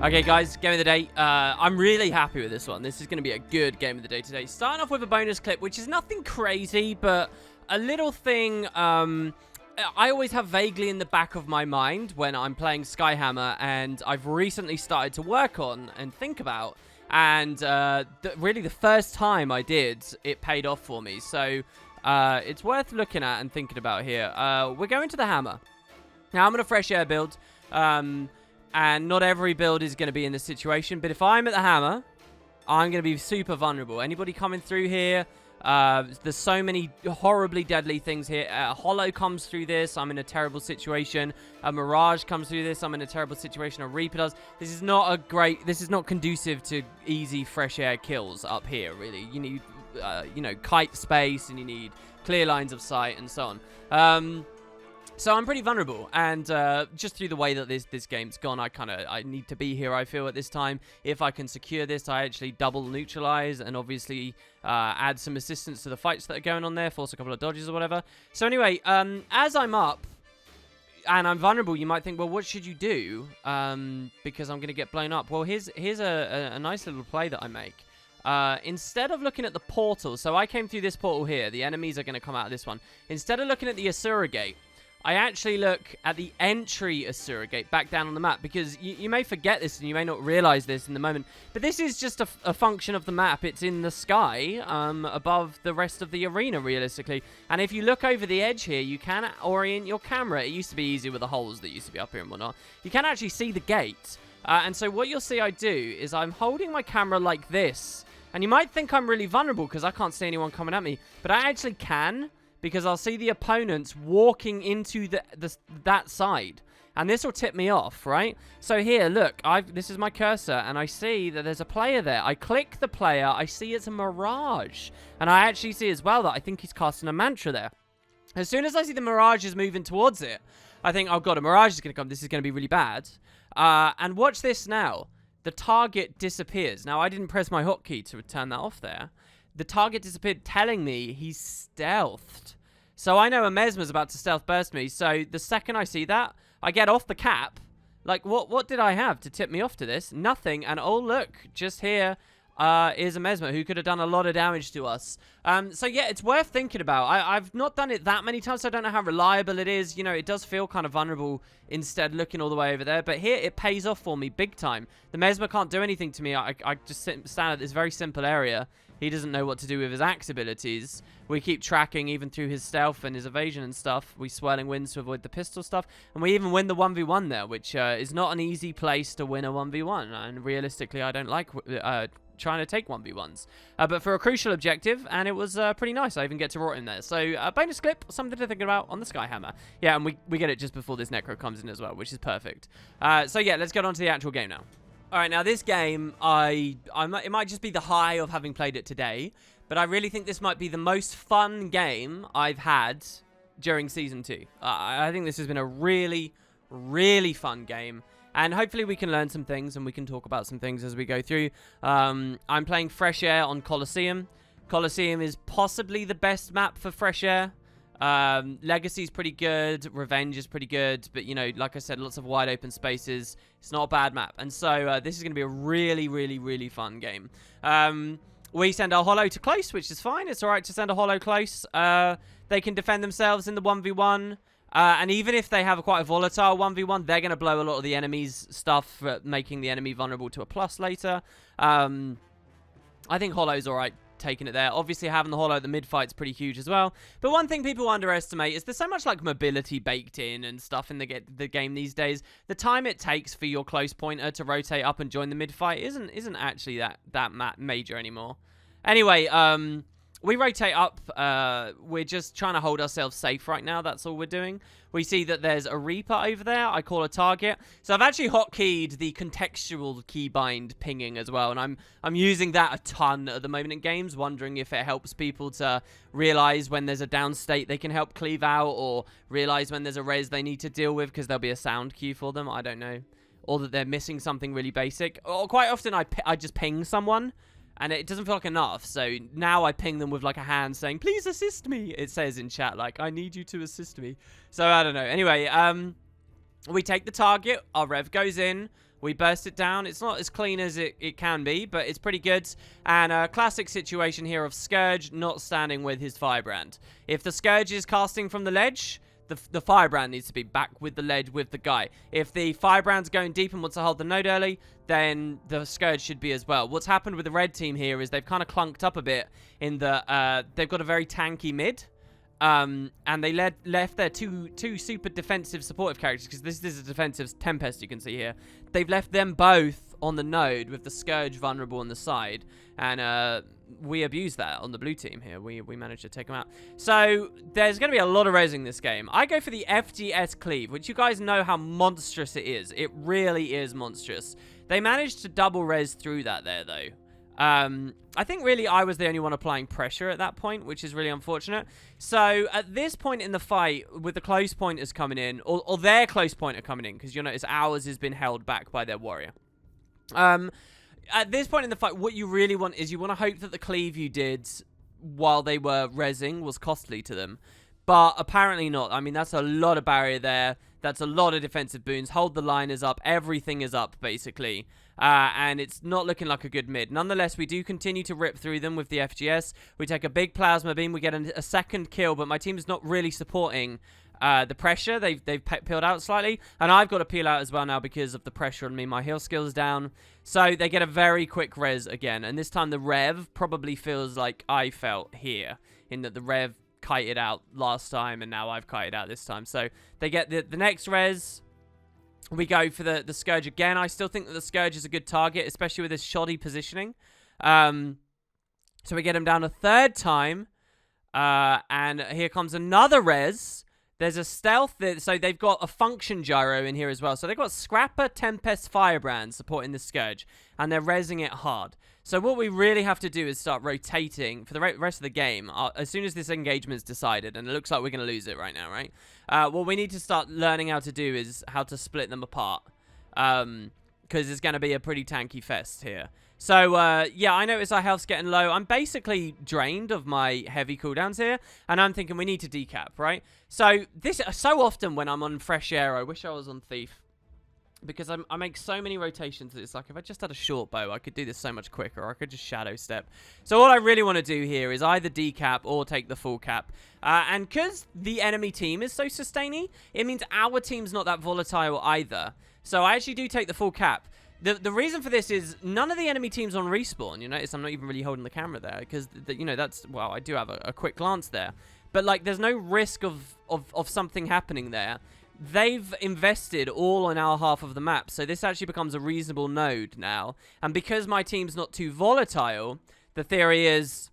Okay, guys, game of the day. I'm really happy with this one. This is going to be a good game of the day today. Starting off with a bonus clip, which is nothing crazy, but a little thing I always have vaguely in the back of my mind when I'm playing Skyhammer, and I've recently started to work on and think about. And really, the first time I did, it paid off for me. So it's worth looking at and thinking about here. We're going to the hammer. Now, I'm on a fresh air build. And not every build is going to be in this situation. But if I'm at the hammer, I'm going to be super vulnerable. Anybody coming through here, there's so many horribly deadly things here. A hollow comes through this, I'm in a terrible situation. A mirage comes through this, I'm in a terrible situation. A reaper does. This is not conducive to easy fresh air kills up here, really. You need, kite space, and you need clear lines of sight and so on. So I'm pretty vulnerable, and just through the way that this game's gone, I need to be here, I feel, at this time. If I can secure this, I actually double neutralize and obviously add some assistance to the fights that are going on there, force a couple of dodges or whatever. So anyway, as I'm up and I'm vulnerable, you might think, well, what should you do? Because I'm going to get blown up. Well, here's a nice little play that I make. Instead of looking at the portal, so I came through this portal here, the enemies are going to come out of this one. Instead of looking at the Asura gate, I actually look at the entry Asura gate back down on the map, because you may forget this and you may not realize this in the moment, but this is just a function of the map. It's in the sky above the rest of the arena, realistically. And if you look over the edge here, you can orient your camera. It used to be easy with the holes that used to be up here and whatnot. You can actually see the gate. And so what you'll see I do is I'm holding my camera like this. And you might think I'm really vulnerable because I can't see anyone coming at me, but I actually can. Because I'll see the opponents walking into that side. And this will tip me off, right? So here, look, this is my cursor, and I see that there's a player there. I click the player, I see it's a mirage. And I actually see as well that I think he's casting a mantra there. As soon as I see the mirage is moving towards it, I think, oh god, a mirage is going to come. This is going to be really bad. And watch this now. The target disappears. Now, I didn't press my hotkey to turn that off there. The target disappeared, telling me he's stealthed. So I know a Mesmer's about to stealth burst me. So the second I see that, I get off the cap. Like, what did I have to tip me off to this? Nothing. And oh, look, just here is a Mesmer who could have done a lot of damage to us. So yeah, it's worth thinking about. I've not done it that many times, so I don't know how reliable it is. You know, it does feel kind of vulnerable instead looking all the way over there. But here, it pays off for me big time. The Mesmer can't do anything to me. I just stand at this very simple area. He doesn't know what to do with his axe abilities. We keep tracking even through his stealth and his evasion and stuff. We swirling winds to avoid the pistol stuff. And we even win the 1v1 there, which is not an easy place to win a 1v1. And realistically, I don't like trying to take 1v1s. But for a crucial objective, and it was pretty nice. I even get to rot in there. So bonus clip, something to think about on the Skyhammer. Yeah, and we get it just before this Necro comes in as well, which is perfect. So yeah, let's get on to the actual game now. All right, now this game, it might just be the high of having played it today, but I really think this might be the most fun game I've had during Season 2. I think this has been a really, really fun game, and hopefully we can learn some things and we can talk about some things as we go through. I'm playing Fresh Air on Coliseum. Coliseum is possibly the best map for Fresh Air. Legacy's pretty good, Revenge is pretty good, but you know, like I said, lots of wide open spaces. It's not a bad map, and so this is going to be a really, really, really fun game. We send our hollow to close, which is fine. It's alright to send a hollow close. They can defend themselves in the 1v1, and even if they have quite a volatile 1v1, they're going to blow a lot of the enemy's stuff, making the enemy vulnerable to a plus later. I think hollow's alright taking it there. Obviously, having the hollow at the mid-fight's pretty huge as well. But one thing people underestimate is there's so much like mobility baked in and stuff in the game these days. The time it takes for your close pointer to rotate up and join the mid-fight isn't actually that major anymore. Anyway, we rotate up. We're just trying to hold ourselves safe right now. That's all we're doing. We see that there's a Reaper over there. I call a target. So I've actually hotkeyed the contextual keybind pinging as well. And I'm using that a ton at the moment in games, wondering if it helps people to realize when there's a down state they can help cleave out, or realize when there's a res they need to deal with because there'll be a sound cue for them. I don't know. Or that they're missing something really basic. Or quite often I just ping someone. And it doesn't feel like enough, so now I ping them with like a hand saying, please assist me. It says in chat, like, I need you to assist me. So, I don't know. Anyway, We take the target. Our Rev goes in. We burst it down. It's not as clean as it can be, but it's pretty good. And a classic situation here of Scourge not standing with his Firebrand. If the Scourge is casting from the ledge, the Firebrand needs to be back with the ledge with the guy. If the Firebrand's going deep and wants to hold the node early, then the Scourge should be as well. What's happened with the red team here is they've kind of clunked up a bit in the... they've got a very tanky mid. And they left their two super defensive supportive characters, because this is a defensive Tempest you can see here. They've left them both on the node with the Scourge vulnerable on the side, and we abused that on the blue team here. We managed to take them out. So there's going to be a lot of resing this game. I go for the FGS cleave, which you guys know how monstrous it is. It really is monstrous. They managed to double res through that there, though. I think really I was the only one applying pressure at that point, which is really unfortunate. So at this point in the fight, with the close pointers coming in, or their close pointer coming in, because you'll notice ours has been held back by their warrior. At this point in the fight, what you really want is you want to hope that the cleave you did while they were rezzing was costly to them. But apparently not. I mean, that's a lot of barrier there. That's a lot of defensive boons. Hold the liners up. Everything is up, basically. And it's not looking like a good mid. Nonetheless, we do continue to rip through them with the FGS. We take a big plasma beam. We get a second kill, but my team is not really supporting the pressure. They've peeled out slightly. And I've got to peel out as well now because of the pressure on me. My heal skill is down. So they get a very quick res again. And this time the Rev probably feels like I felt here, in that the Rev kited out last time and now I've kited out this time. So they get the next res. We go for the Scourge again. I still think that the Scourge is a good target, especially with his shoddy positioning. So we get him down a third time. And here comes another res. There's a stealth. So they've got a function gyro in here as well. So they've got Scrapper, Tempest, Firebrand supporting the Scourge. And they're resing it hard. So what we really have to do is start rotating for the rest of the game. As soon as this engagement is decided, and it looks like we're going to lose it right now, right? What we need to start learning how to do is how to split them apart. Because it's going to be a pretty tanky fest here. So, yeah, I notice our health's getting low. I'm basically drained of my heavy cooldowns here. And I'm thinking we need to decap, right? So, so often when I'm on Fresh Air, I wish I was on Thief. Because I make so many rotations that it's like if I just had a short bow, I could do this so much quicker, or I could just shadow step. So all I really want to do here is either decap or take the full cap. And because the enemy team is so sustainy, it means our team's not that volatile either. So I actually do take the full cap. The reason for this is none of the enemy teams on respawn. You notice I'm not even really holding the camera there because, you know, that's, well, I do have a quick glance there. But, like, there's no risk of something happening there. They've invested all on our half of the map, so this actually becomes a reasonable node now. And because my team's not too volatile, the theory is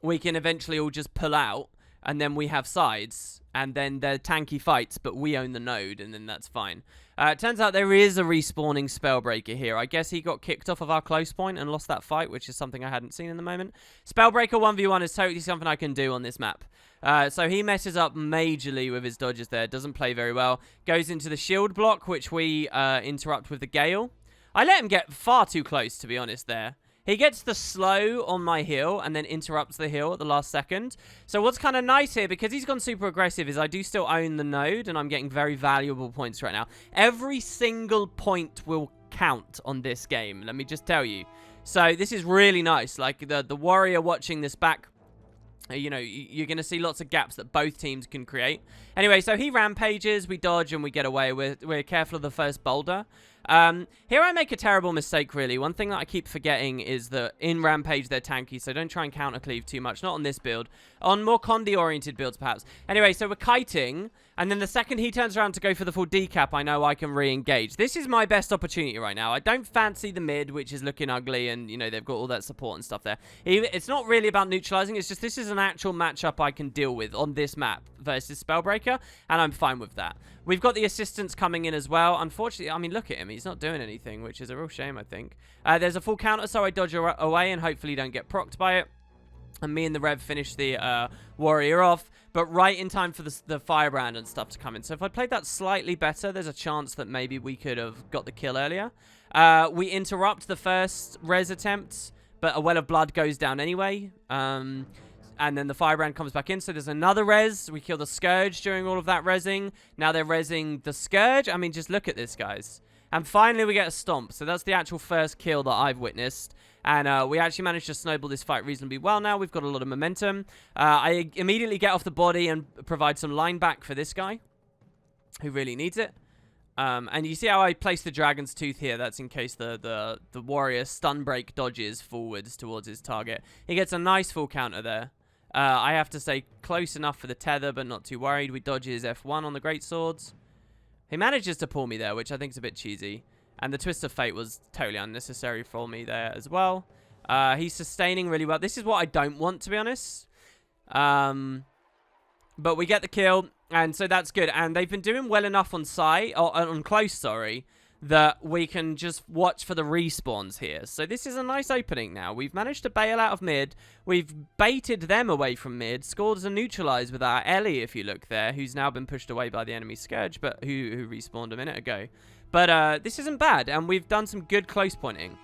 we can eventually all just pull out, and then we have sides, and then they're tanky fights, but we own the node, and then that's fine. It turns out there is a respawning Spellbreaker here. I guess he got kicked off of our close point and lost that fight, which is something I hadn't seen in the moment. Spellbreaker 1v1 is totally something I can do on this map. So he messes up majorly with his dodges there. Doesn't play very well. Goes into the shield block, which we interrupt with the Gale. I let him get far too close, to be honest, there. He gets the slow on my heal and then interrupts the heal at the last second. So what's kind of nice here, because he's gone super aggressive, is I do still own the node and I'm getting very valuable points right now. Every single point will count on this game, let me just tell you. So this is really nice. Like the warrior watching this back, you know, you're going to see lots of gaps that both teams can create. Anyway, so he rampages, we dodge, and we get away. We're careful of the first boulder. Here I make a terrible mistake, really. One thing that I keep forgetting is that in Rampage, they're tanky, so don't try and counter-cleave too much. Not on this build. On more Condi-oriented builds, perhaps. Anyway, so we're kiting, and then the second he turns around to go for the full decap, I know I can re-engage. This is my best opportunity right now. I don't fancy the mid, which is looking ugly, and, you know, they've got all that support and stuff there. It's not really about neutralizing. It's just this is an actual matchup I can deal with on this map versus Spellbreaker, and I'm fine with that. We've got the assistants coming in as well. Unfortunately, I mean, look at him. He's not doing anything, which is a real shame, I think. There's a full counter, so I dodge away and hopefully don't get procced by it. And me and the Rev finish the warrior off, but right in time for the Firebrand and stuff to come in. So if I played that slightly better, there's a chance that maybe we could have got the kill earlier. We interrupt the first res attempt, but a Well of Blood goes down anyway. And then the firebrand comes back in. So there's another res. We kill the Scourge during all of that resing. Now they're resing the Scourge. I mean, just look at this, guys. And finally, we get a stomp. So that's the actual first kill that I've witnessed. And we actually managed to snowball this fight reasonably well now. We've got a lot of momentum. I immediately get off the body and provide some line back for this guy, who really needs it. And you see how I place the Dragon's Tooth here? That's in case the warrior stun break dodges forwards towards his target. He gets a nice full counter there. I have to say close enough for the tether, but not too worried. We dodge his F1 on the Great Swords. He manages to pull me there, which I think is a bit cheesy. And the Twist of Fate was totally unnecessary for me there as well. He's sustaining really well. This is what I don't want, to be honest. But we get the kill, and so that's good. And they've been doing well enough on sight, or on close, sorry, that we can just watch for the respawns here. So this is a nice opening now. We've managed to bail out of mid. We've baited them away from mid. Scored a neutralize with our Ellie, if you look there, who's now been pushed away by the enemy Scourge, but who respawned a minute ago. But this isn't bad, and we've done some good close pointing.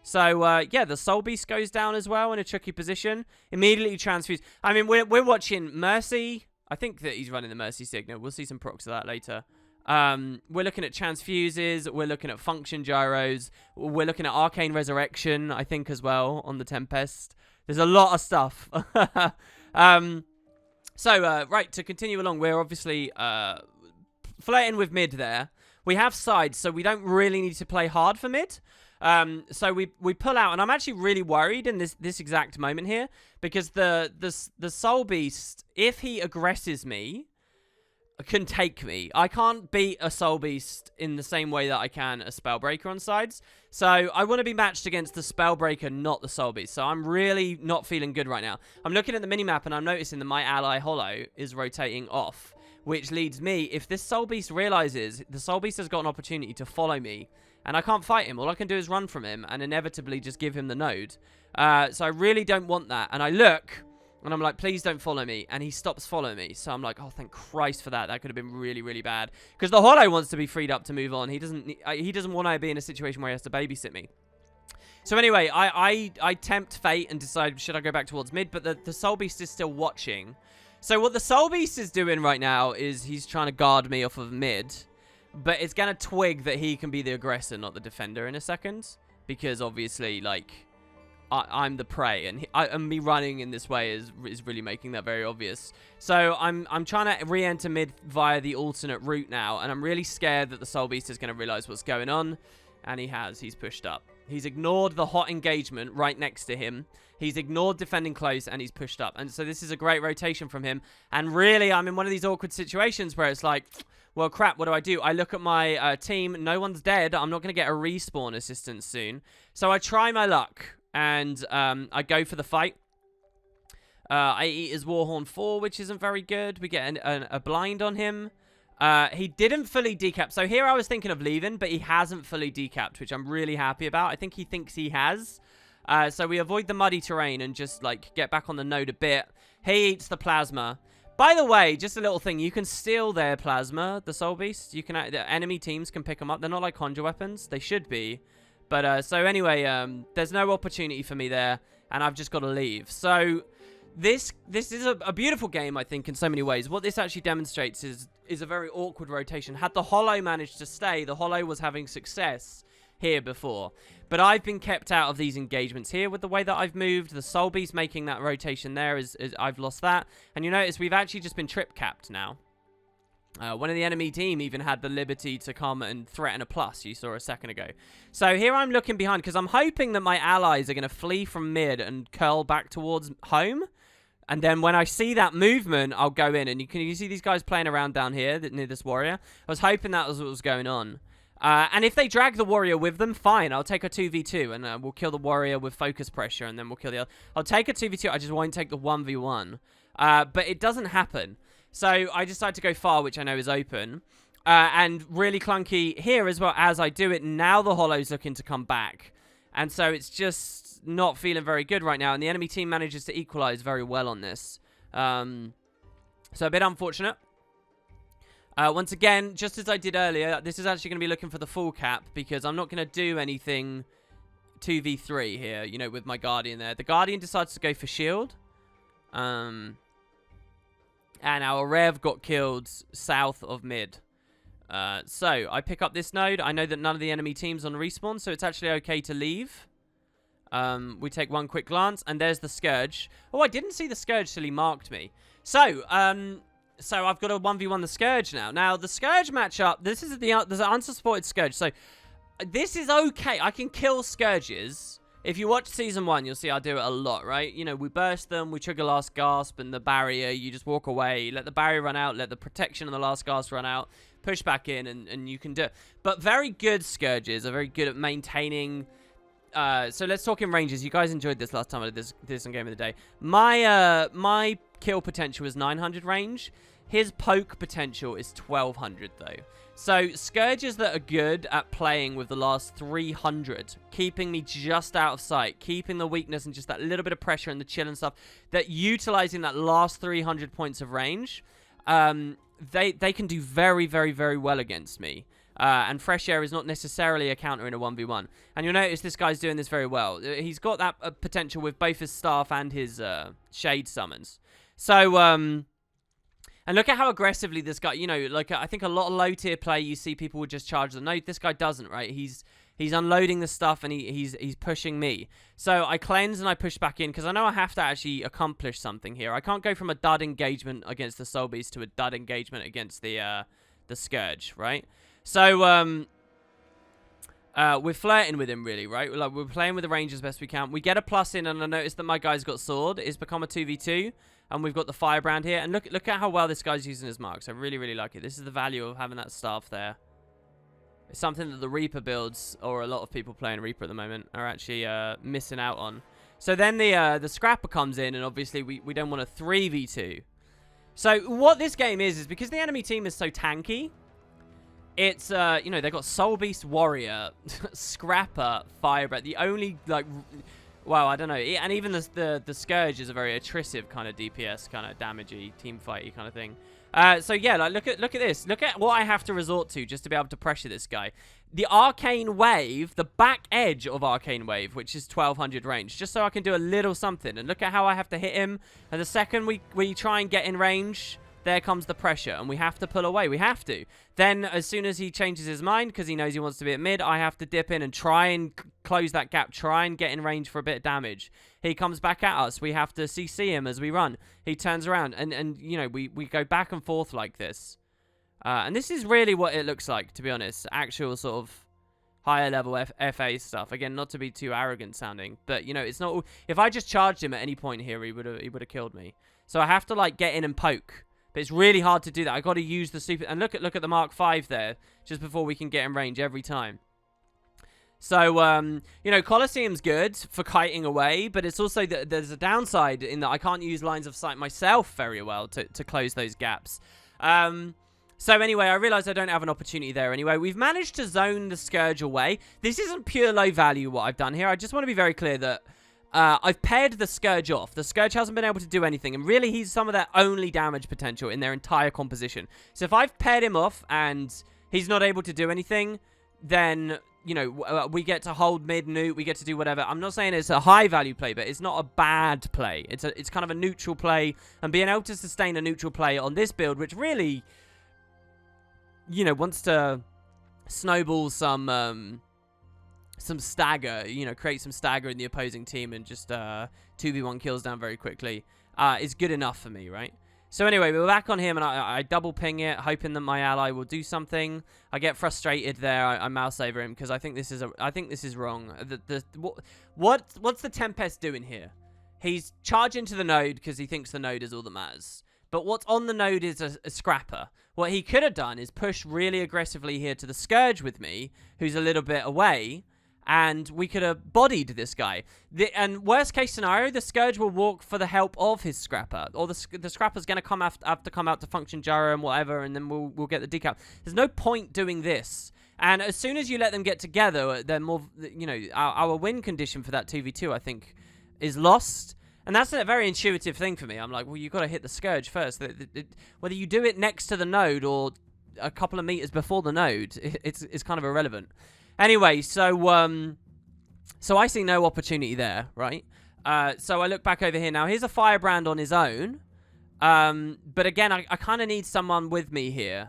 So, yeah, the Soul Beast goes down as well in a tricky position. Immediately transfuse. I mean, we're watching Mercy. I think that he's running the Mercy signal. We'll see some procs of that later. We're looking at transfuses. We're looking at function gyros. We're looking at Arcane Resurrection, I think, as well, on the Tempest. There's a lot of stuff. Right, to continue along, we're obviously flirting with mid there. We have sides, so we don't really need to play hard for mid. So we pull out, and I'm actually really worried in this exact moment here, because the Soul Beast, if he aggresses me, can take me. I can't beat a Soul Beast in the same way that I can a Spellbreaker on sides. So I want to be matched against the Spellbreaker, not the Soul Beast. So I'm really not feeling good right now. I'm looking at the minimap, and I'm noticing that my ally Hollow is rotating off, which leads me, if this Soul Beast realizes the Soul Beast has got an opportunity to follow me, and I can't fight him, all I can do is run from him and inevitably just give him the node. So I really don't want that. And I look, and I'm like, please don't follow me. And he stops following me. So I'm like, oh, thank Christ for that. That could have been really, really bad. Because the Hollow wants to be freed up to move on. He doesn't want to be in a situation where he has to babysit me. So anyway, I tempt fate and decide, should I go back towards mid? But the Soul Beast is still watching. So what the Soul Beast is doing right now is he's trying to guard me off of mid. But it's going to twig that he can be the aggressor, not the defender in a second. Because obviously, like, I'm the prey. And me running in this way is really making that very obvious. So I'm trying to re-enter mid via the alternate route now. And I'm really scared that the Soul Beast is going to realize what's going on. And he has. He's pushed up. He's ignored the hot engagement right next to him. He's ignored defending close, and he's pushed up. And so this is a great rotation from him. And really, I'm in one of these awkward situations where it's like, well, crap, what do? I look at my team. No one's dead. I'm not going to get a respawn assistance soon. So I try my luck, and I go for the fight. I eat his Warhorn 4, which isn't very good. We get a blind on him. He didn't fully decap. So here I was thinking of leaving, but he hasn't fully decapped, which I'm really happy about. I think he thinks he has. So we avoid the muddy terrain and just, like, get back on the node a bit. He eats the plasma. By the way, just a little thing. You can steal their plasma, the Soul Beast. You can, the enemy teams can pick them up. They're not like conjure weapons. They should be. But, so anyway, there's no opportunity for me there. And I've just got to leave. So this is a beautiful game, I think, in so many ways. What this actually demonstrates is a very awkward rotation. Had the Hollow managed to stay, the Hollow was having success here before. But I've been kept out of these engagements here with the way that I've moved. The Soul Beast making that rotation there is I've lost that. And you notice we've actually just been trip capped now. One of the enemy team even had the liberty to come and threaten a plus, you saw a second ago. So here I'm looking behind because I'm hoping that my allies are going to flee from mid and curl back towards home. And then when I see that movement, I'll go in. And you see these guys playing around down here near this warrior. I was hoping that was what was going on. And if they drag the warrior with them, fine. I'll take a 2v2 and we'll kill the warrior with focus pressure and then we'll kill the other. I'll take a 2v2. I just won't take the 1v1. But it doesn't happen. So I decide to go far, which I know is open. And really clunky here as well as I do it. Now the Hollow's looking to come back. And so it's just not feeling very good right now. And the enemy team manages to equalize very well on this. So a bit unfortunate. Once again, just as I did earlier, this is actually going to be looking for the full cap because I'm not going to do anything 2v3 here, you know, with my Guardian there. The Guardian decides to go for shield. And our Rev got killed south of mid. So I pick up this node. I know that none of the enemy team's on respawn, so it's actually okay to leave. We take one quick glance, and there's the Scourge. Oh, I didn't see the Scourge till he marked me. So I've got to 1v1 the Scourge now. Now, the Scourge matchup, there's an unsupported Scourge. So this is okay. I can kill Scourges. If you watch Season 1, you'll see I do it a lot, right? You know, we burst them, we trigger Last Gasp, and the barrier, you just walk away. Let the barrier run out, let the protection of the Last Gasp run out, push back in, and you can do it. But very good Scourges are very good at maintaining... so let's talk in ranges. You guys enjoyed this last time I did this on Game of the Day. My kill potential is 900 range. His poke potential is 1200 though. So Scourges that are good at playing with the last 300, keeping me just out of sight, keeping the weakness and just that little bit of pressure and the chill and stuff, that utilizing that last 300 points of range, they can do very, very, very well against me. And Fresh Air is not necessarily a counter in a 1v1. And you'll notice this guy's doing this very well. He's got that potential with both his staff and his shade summons. So, and look at how aggressively this guy, you know, like I think a lot of low tier play, you see people would just charge the node. This guy doesn't, right? He's unloading the stuff and he's pushing me. So I cleanse and I push back in because I know I have to actually accomplish something here. I can't go from a dud engagement against the Soul Beast to a dud engagement against the Scourge, right? So, we're flirting with him, really, right? Like, we're playing with the range as best we can. We get a plus in, and I notice that my guy's got sword. It's become a 2v2, and we've got the firebrand here. And look at how well this guy's using his marks. I really, really like it. This is the value of having that staff there. It's something that the Reaper builds, or a lot of people playing Reaper at the moment, are actually missing out on. So then the Scrapper comes in, and obviously we don't want a 3v2. So what this game is because the enemy team is so tanky, it's, you know, they've got Soul Beast, Warrior, Scrapper, Firebrand. The only, like, well, I don't know. And even the Scourge is a very attritive kind of DPS, kind of damagey, team fighty kind of thing. So, yeah, like, look at this. Look at what I have to resort to just to be able to pressure this guy. The Arcane Wave, the back edge of Arcane Wave, which is 1200 range, just so I can do a little something. And look at how I have to hit him. And the second we try and get in range... there comes the pressure, and we have to pull away. We have to. Then, as soon as he changes his mind, because he knows he wants to be at mid, I have to dip in and try and close that gap, try and get in range for a bit of damage. He comes back at us. We have to CC him as we run. He turns around, and you know, we go back and forth like this. And this is really what it looks like, to be honest. Actual sort of higher level FA stuff. Again, not to be too arrogant sounding, but, you know, it's not... If I just charged him at any point here, he would have killed me. So I have to, like, get in and poke. But it's really hard to do that. I got to use the super... And look at the Mark 5 there, just before we can get in range every time. So, you know, Coliseum's good for kiting away, but it's also that there's a downside in that I can't use lines of sight myself very well to close those gaps. So anyway, I realize I don't have an opportunity there anyway. We've managed to zone the Scourge away. This isn't pure low value what I've done here. I just want to be very clear that... I've paired the Scourge off. The Scourge hasn't been able to do anything, and really he's some of their only damage potential in their entire composition. So if I've paired him off and he's not able to do anything, then, you know, we get to hold mid, nuke, we get to do whatever. I'm not saying it's a high value play, but it's not a bad play. It's kind of a neutral play, and being able to sustain a neutral play on this build, which really, you know, wants to snowball some stagger, you know, create some stagger in the opposing team and just 2v1 kills down very quickly, is good enough for me, right? So anyway, we're back on him, and I double ping it, hoping that my ally will do something. I get frustrated there. I mouse over him because I think this is wrong. What's the Tempest doing here? He's charging to the node because he thinks the node is all that matters. But what's on the node is a Scrapper. What he could have done is push really aggressively here to the Scourge with me, who's a little bit away, and we could have bodied this guy. And worst case scenario, the Scourge will walk for the help of his Scrapper. Or the Scrapper's going to have to come out to function Gyro and whatever, and then we'll get the decap. There's no point doing this. And as soon as you let them get together, they're more, you know, our win condition for that 2v2, I think, is lost. And that's a very intuitive thing for me. I'm like, well, you've got to hit the Scourge first. Whether you do it next to the node or a couple of meters before the node, it's kind of irrelevant. Anyway, so I see no opportunity there, right? So I look back over here. Now, here's a firebrand on his own. But again, I kind of need someone with me here.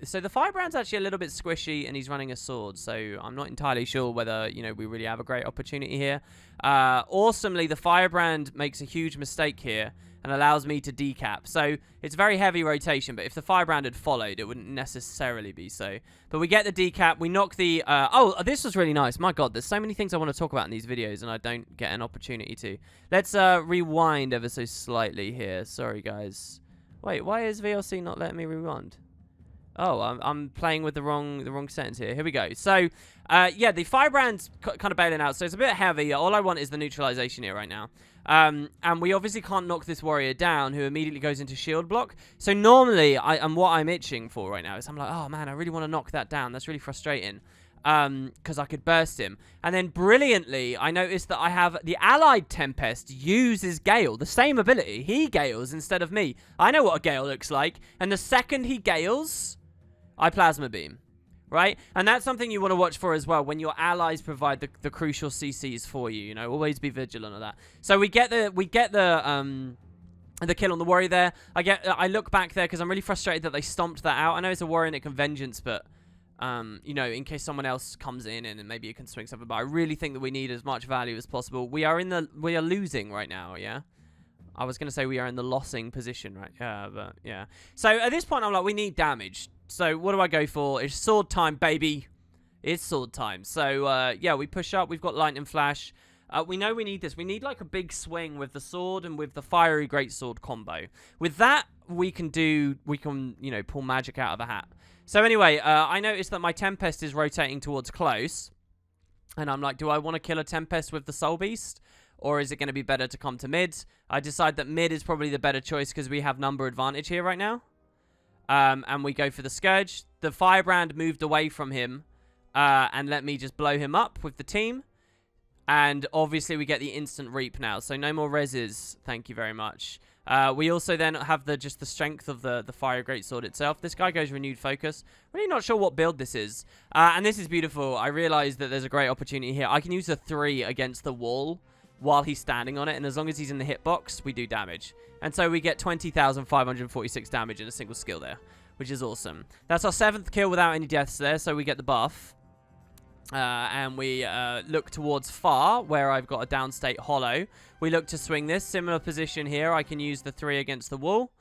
So the firebrand's actually a little bit squishy, and he's running a sword. So I'm not entirely sure whether, you know, we really have a great opportunity here. Awesomely, the firebrand makes a huge mistake here and allows me to decap. So it's very heavy rotation, but if the firebrand had followed, it wouldn't necessarily be so. But we get the decap. We knock the... oh, this was really nice. My God, there's so many things I want to talk about in these videos, and I don't get an opportunity to. Let's rewind ever so slightly here. Sorry, guys. Wait, why is VLC not letting me rewind? Oh, I'm playing with the wrong settings here. Here we go. So, yeah, the firebrand's kind of bailing out, so it's a bit heavy. All I want is the neutralization here right now. And we obviously can't knock this warrior down, who immediately goes into shield block. So normally, what I'm itching for right now is I'm like, oh man, I really want to knock that down. That's really frustrating. Because I could burst him. And then brilliantly, I noticed that I have the allied Tempest uses Gale, the same ability. He Gales instead of me. I know what a Gale looks like. And the second he Gales, I Plasma Beam. Right? And that's something you want to watch for as well when your allies provide the crucial CCs for you. You know, always be vigilant of that. So we get the kill on the warrior there. I look back there because I'm really frustrated that they stomped that out. I know it's a warrior and it can vengeance, but you know, in case someone else comes in and maybe you can swing something. But I really think that we need as much value as possible. We are losing right now, yeah? I was going to say we are in the losing position, right? Yeah, but yeah. So at this point, I'm like, we need damage. So what do I go for? It's sword time, baby. It's sword time. So, yeah, we push up. We've got lightning flash. We know we need this. We need, like, a big swing with the sword and with the fiery greatsword combo. With that, we can, you know, pull magic out of a hat. So anyway, I noticed that my Tempest is rotating towards close. And I'm like, do I want to kill a Tempest with the Soul Beast? Or is it going to be better to come to mid? I decide that mid is probably the better choice because we have number advantage here right now. And we go for the Scourge. The Firebrand moved away from him and let me just blow him up with the team. And obviously we get the instant reap now. So no more reses. Thank you very much. We also then have just the strength of the Fire Greatsword itself. This guy goes Renewed Focus. Really not sure what build this is. And this is beautiful. I realize that there's a great opportunity here. I can use the 3 against the wall while he's standing on it. And as long as he's in the hitbox, we do damage. And so we get 20,546 damage in a single skill there, which is awesome. That's our 7th kill without any deaths there. So we get the buff. And we look towards far, where I've got a downstate hollow. We look to swing this. Similar position here. I can use the 3 against the wall.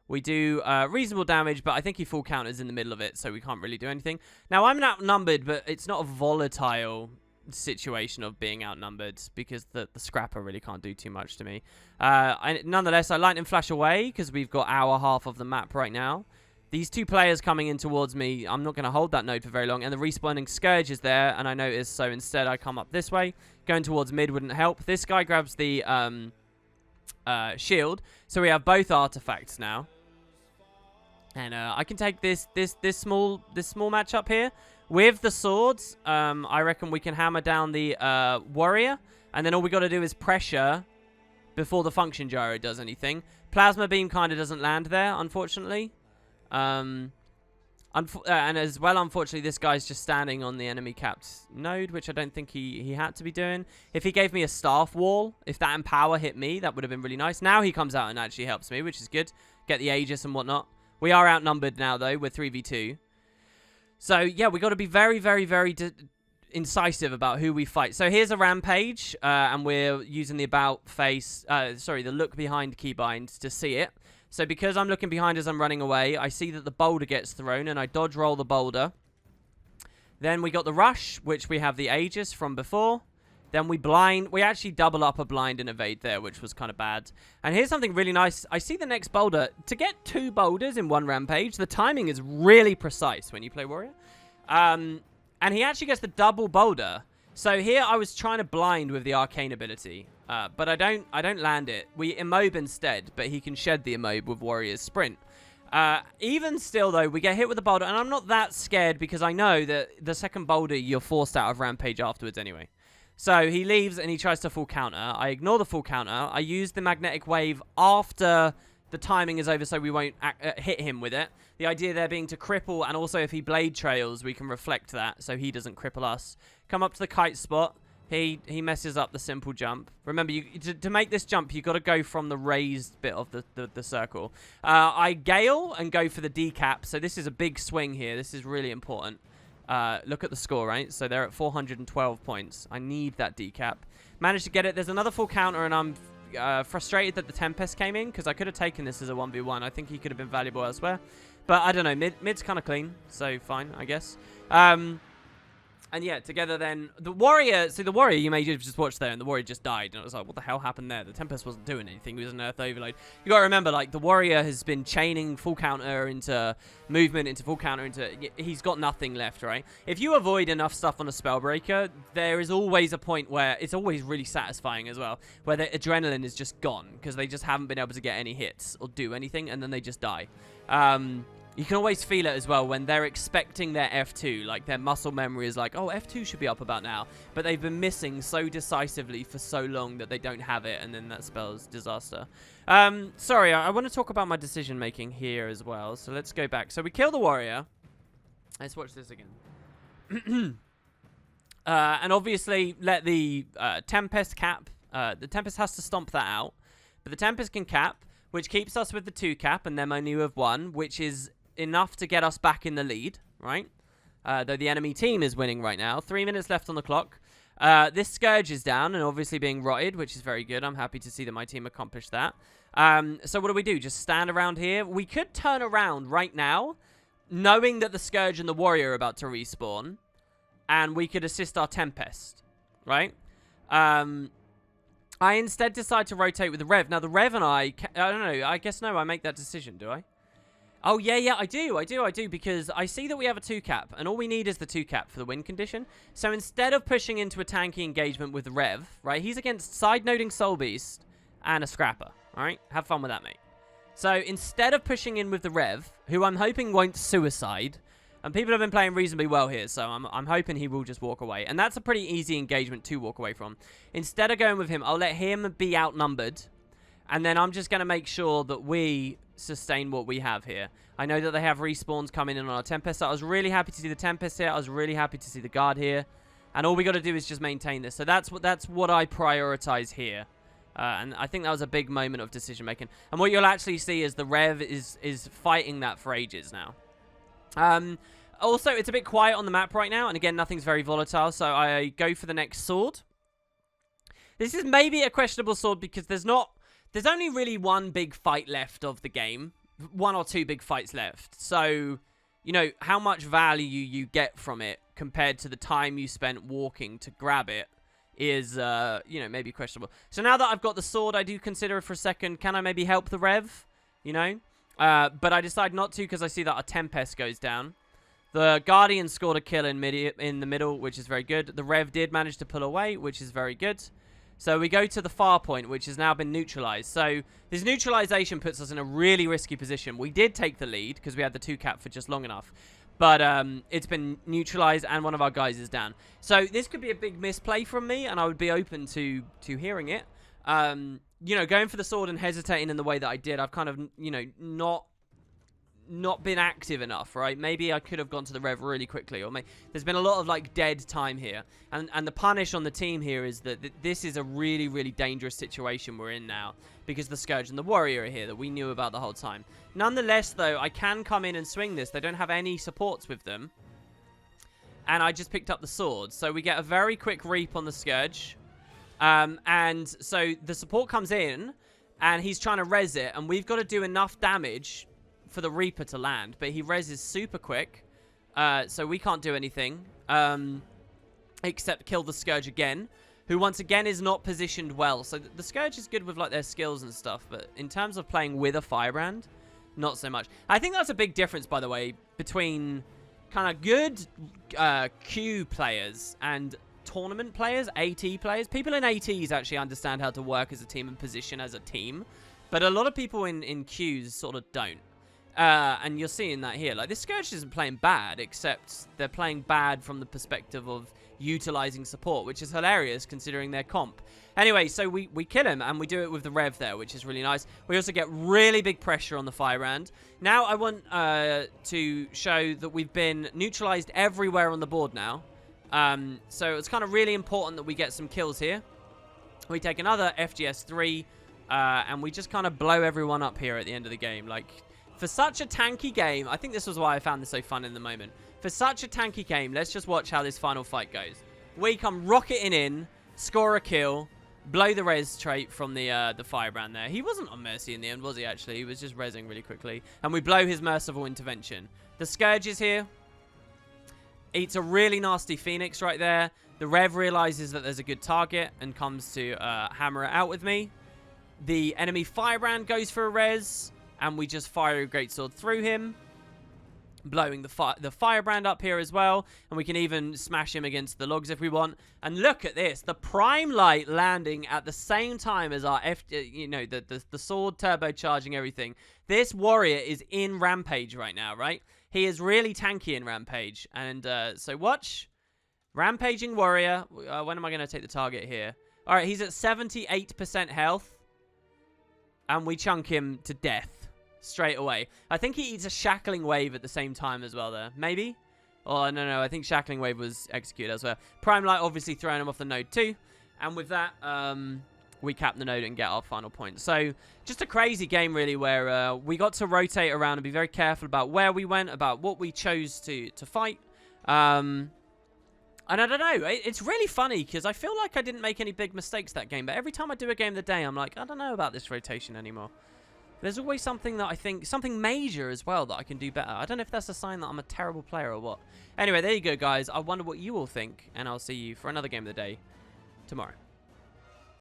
We do reasonable damage, but I think he full counters in the middle of it, so we can't really do anything. Now, I'm outnumbered, but it's not a volatile situation of being outnumbered, because the scrapper really can't do too much to me. Nonetheless, I lightning flash away, because we've got our half of the map right now. These 2 players coming in towards me, I'm not going to hold that node for very long. And the respawning Scourge is there, and I notice, so instead I come up this way. Going towards mid wouldn't help. This guy grabs the shield, so we have both artifacts now. And I can take this small matchup here. With the swords, I reckon we can hammer down the warrior. And then all we got to do is pressure before the function gyro does anything. Plasma beam kind of doesn't land there, unfortunately. And as well, unfortunately, this guy's just standing on the enemy capped node, which I don't think he had to be doing. If he gave me a staff wall, if that empower hit me, that would have been really nice. Now he comes out and actually helps me, which is good. Get the Aegis and whatnot. We are outnumbered now, though. We're 3v2. So, yeah, we got to be very, very, very incisive about who we fight. So here's a rampage, and we're using the about face, the look behind keybind to see it. So because I'm looking behind as I'm running away, I see that the boulder gets thrown, and I dodge roll the boulder. Then we got the rush, which we have the Aegis from before. Then we blind. We actually double up a blind and evade there, which was kind of bad. And here's something really nice. I see the next boulder. To get 2 boulders in one rampage, the timing is really precise when you play warrior. And he actually gets the double boulder. So here I was trying to blind with the arcane ability. But I don't land it. We immob instead, but he can shed the immob with warrior's sprint. Even still, though, we get hit with the boulder, and I'm not that scared because I know that the second boulder you're forced out of rampage afterwards anyway. So he leaves and he tries to full counter. I ignore the full counter. I use the magnetic wave after the timing is over so we won't hit him with it. The idea there being to cripple, and also if he blade trails, we can reflect that so he doesn't cripple us. Come up to the kite spot. He messes up the simple jump. Remember, to make this jump, you got to go from the raised bit of the circle. I gale and go for the decap, so this is a big swing here. This is really important. Look at the score, right? So they're at 412 points. I need that decap. Managed to get it. There's another full counter, and I'm frustrated that the Tempest came in, because I could have taken this as a 1v1. I think he could have been valuable elsewhere. But I don't know. Mid's kind of clean, so fine, I guess. And yeah, together then, the Warrior, so the Warrior, you may have just watched there, and the Warrior just died, and it was like, what the hell happened there? The Tempest wasn't doing anything, he was an Earth Overload. You gotta remember, like, the Warrior has been chaining full counter into movement, into full counter, into, he's got nothing left, right? If you avoid enough stuff on a Spellbreaker, there is always a point where, it's always really satisfying as well, where the adrenaline is just gone, because they just haven't been able to get any hits, or do anything, and then they just die. You can always feel it as well when they're expecting their F2. Like, their muscle memory is like, oh, F2 should be up about now. But they've been missing so decisively for so long that they don't have it, and then that spells disaster. Sorry, I want to talk about my decision-making here as well. So let's go back. So we kill the Warrior. Let's watch this again. And obviously, let the Tempest cap. The Tempest has to stomp that out. But the Tempest can cap, which keeps us with the 2 cap and them only with 1, which is enough to get us back in the lead, right? Though the enemy team is winning right now. 3 minutes left on the clock. This Scourge is down and obviously being rotted, which is very good. I'm happy to see that my team accomplished that. So what do? Just stand around here? We could turn around right now, knowing that the Scourge and the Warrior are about to respawn, and we could assist our Tempest, right? I instead decide to rotate with the Rev. Now, the Rev and I don't know. I guess no, I make that decision, do I? Oh, yeah, I do, because I see that we have a 2 cap, and all we need is the 2 cap for the win condition. So instead of pushing into a tanky engagement with the Rev, right, he's against side-noding Soul Beast and a Scrapper, all right? Have fun with that, mate. So instead of pushing in with the Rev, who I'm hoping won't suicide, and people have been playing reasonably well here, so I'm hoping he will just walk away. And that's a pretty easy engagement to walk away from. Instead of going with him, I'll let him be outnumbered, and then I'm just going to make sure that we sustain what we have here. I know that they have respawns coming in on our Tempest, so I was really happy to see the Tempest here. I was really happy to see the Guard here. And all we got to do is just maintain this. So that's what I prioritize here. And I think that was a big moment of decision making. And what you'll actually see is the Rev is fighting that for ages now. Also, it's a bit quiet on the map right now, and again, nothing's very volatile, so I go for the next sword. This is maybe a questionable sword because there's only really one big fight left of the game. 1 or 2 big fights left. So, you know, how much value you get from it compared to the time you spent walking to grab it is, you know, maybe questionable. So now that I've got the sword, I do consider for a second, can I maybe help the Rev? You know? But I decide not to because I see that a Tempest goes down. The Guardian scored a kill in the middle, which is very good. The Rev did manage to pull away, which is very good. So we go to the far point, which has now been neutralized. So this neutralization puts us in a really risky position. We did take the lead because we had the 2 cap for just long enough. But it's been neutralized and one of our guys is down. So this could be a big misplay from me, and I would be open to hearing it. You know, going for the sword and hesitating in the way that I did, I've kind of, you know, not been active enough, right? Maybe I could have gone to the Rev really quickly, or there's been a lot of like dead time here, and the punish on the team here is that this is a really, really dangerous situation we're in now because the Scourge and the Warrior are here that we knew about the whole time. Nonetheless, though, I can come in and swing this. They don't have any supports with them, and I just picked up the sword, so we get a very quick reap on the Scourge, and so the support comes in, and he's trying to res it, and we've got to do enough damage for the Reaper to land, but he reses super quick, so we can't do anything except kill the Scourge again, who once again is not positioned well. So the Scourge is good with like their skills and stuff, but in terms of playing with a Firebrand, not so much. I think that's a big difference, by the way, between kind of good Q players and tournament players, AT players. People in ATs actually understand how to work as a team and position as a team, but a lot of people in Qs sort of don't. And you're seeing that here. Like, this Scourge isn't playing bad, except they're playing bad from the perspective of utilizing support, which is hilarious considering their comp. Anyway, so we kill him, and we do it with the Rev there, which is really nice. We also get really big pressure on the Firebrand. Now I want to show that we've been neutralized everywhere on the board now. So it's kind of really important that we get some kills here. We take another FGS-3, and we just kind of blow everyone up here at the end of the game. Like, for such a tanky game, I think this was why I found this so fun in the moment. For such a tanky game, let's just watch how this final fight goes. We come rocketing in, score a kill, blow the res trait from the firebrand there. He wasn't on mercy in the end, was he, actually? He was just rezzing really quickly. And we blow his merciful intervention. The Scourge is here. Eats a really nasty Phoenix right there. The Rev realizes that there's a good target and comes to hammer it out with me. The enemy Firebrand goes for a res, and we just fire a Greatsword through him, blowing the Firebrand up here as well. And we can even smash him against the logs if we want. And look at this, the Prime Light landing at the same time as our the sword turbocharging everything. This warrior is in Rampage right now, right? He is really tanky in Rampage. And so watch. Rampaging warrior. When am I going to take the target here? All right, he's at 78% health. And we chunk him to death straight away. I think he eats a Shackling Wave at the same time as well there. Maybe? Oh, no. I think Shackling Wave was executed as well. Prime Light obviously throwing him off the node too. And with that, we cap the node and get our final point. So, just a crazy game really where we got to rotate around and be very careful about where we went, about what we chose to fight. And I don't know, it's really funny because I feel like I didn't make any big mistakes that game. But every time I do a game of the day, I'm like, I don't know about this rotation anymore. There's always something that I think, something major as well that I can do better. I don't know if that's a sign that I'm a terrible player or what. Anyway, there you go, guys. I wonder what you all think. And I'll see you for another game of the day tomorrow.